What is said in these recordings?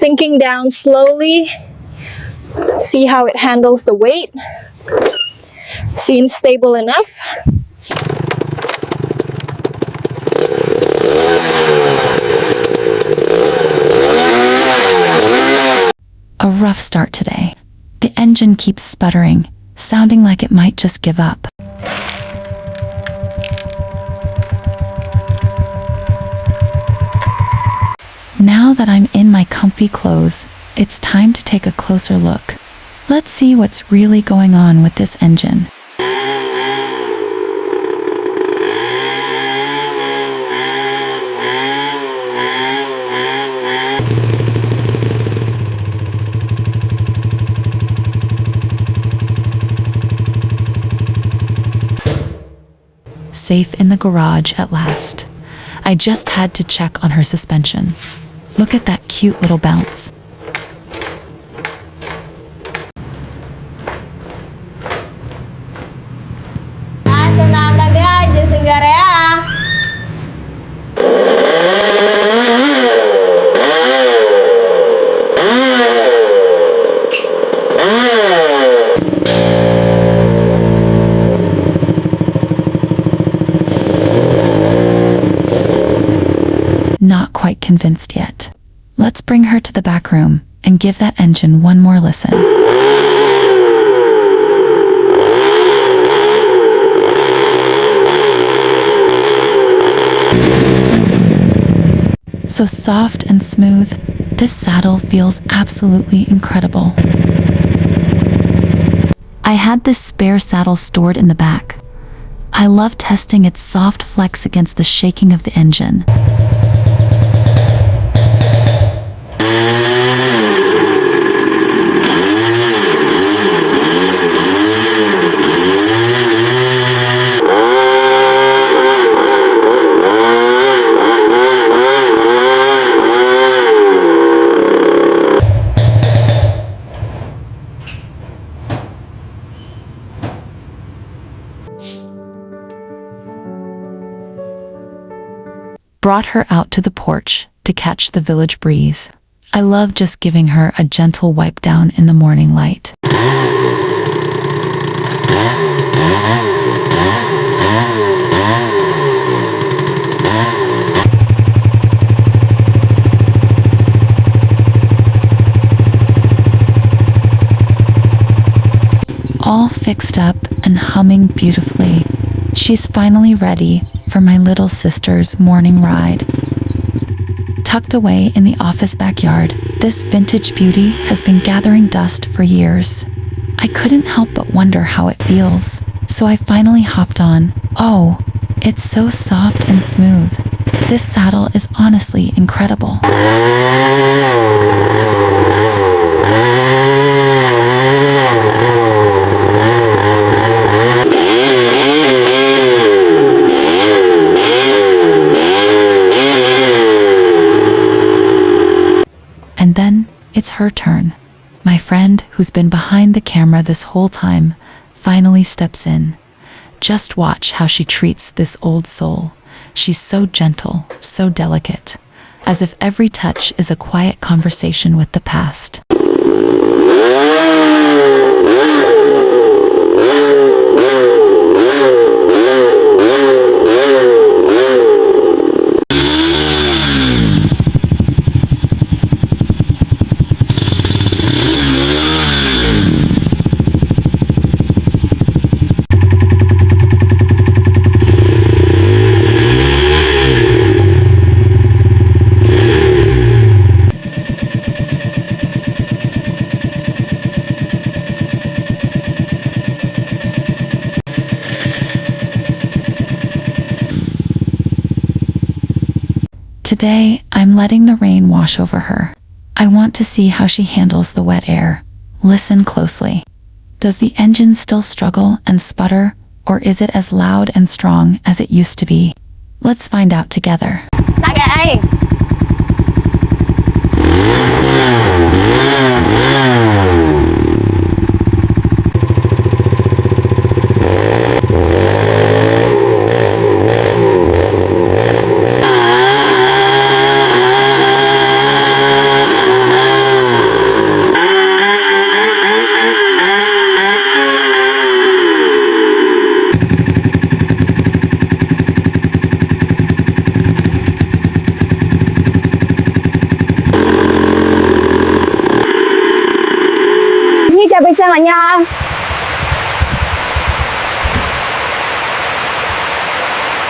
Sinking down slowly. See how it handles the weight. Seems stable enough. A rough start today. The engine keeps sputtering, sounding like it might just give up. Now that I'm in my comfy clothes, it's time to take a closer look. Let's see what's really going on with this engine. Safe in the garage at last. I just had to check on her suspension. Look at that cute little bounce. Not quite convinced yet. Let's bring her to the back room and give that engine one more listen. So soft and smooth, this saddle feels absolutely incredible. I had this spare saddle stored in the back. I love testing its soft flex against the shaking of the engine. Brought her out to the porch to catch the village breeze. I love just giving her a gentle wipe down in the morning light. All fixed up and humming beautifully, she's finally ready for my little sister's morning ride. Tucked away in the office backyard, this vintage beauty has been gathering dust for years. I couldn't help but wonder how it feels, so I finally hopped on. Oh, it's so soft and smooth. This saddle is honestly incredible. And then it's her turn. My friend, who's been behind the camera this whole time, finally steps in. Just watch how she treats this old soul. She's so gentle, so delicate, as if every touch is a quiet conversation with the past. Today, I'm letting the rain wash over her. I want to see how she handles the wet air. Listen closely. Does the engine still struggle and sputter, or is it as loud and strong as it used to be? Let's find out together. mà nhom.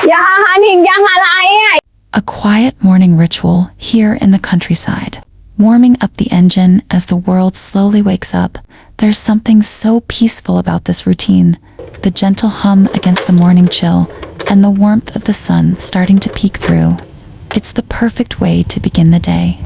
Dạ anh Hiền Dân lại á. A quiet morning ritual here in the countryside. Warming up the engine as the world slowly wakes up. There's something so peaceful about this routine. The gentle hum against the morning chill and the warmth of the sun starting to peek through. It's the perfect way to begin the day.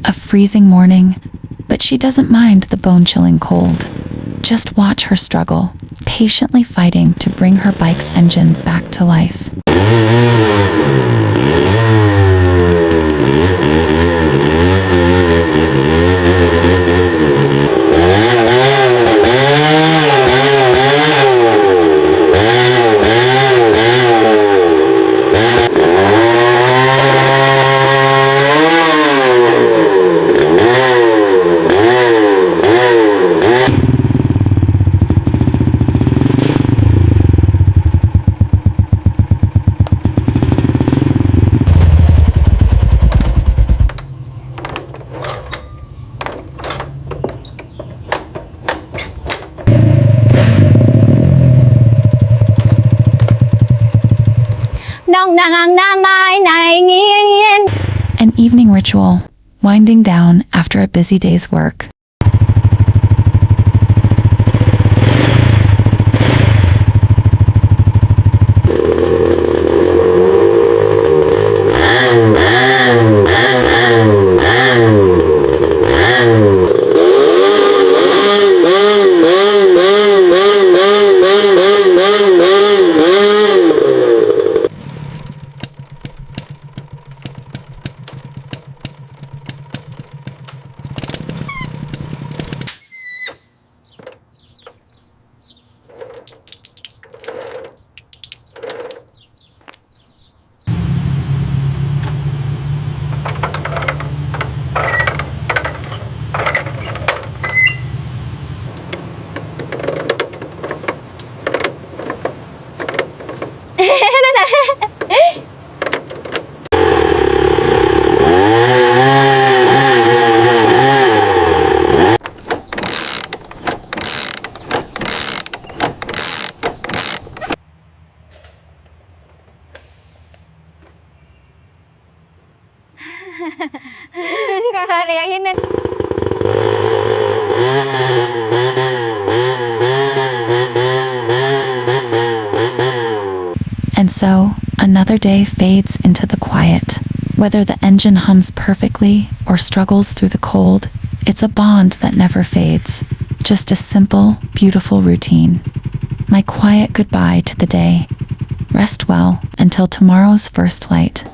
A freezing morning, but she doesn't mind the bone-chilling cold. Just watch her struggle, patiently fighting to bring her bike's engine back to life. An evening ritual, winding down after a busy day's work. And so, another day fades into the quiet. Whether the engine hums perfectly or struggles through the cold, it's a bond that never fades. Just a simple, beautiful routine. My quiet goodbye to the day. Rest well until tomorrow's first light.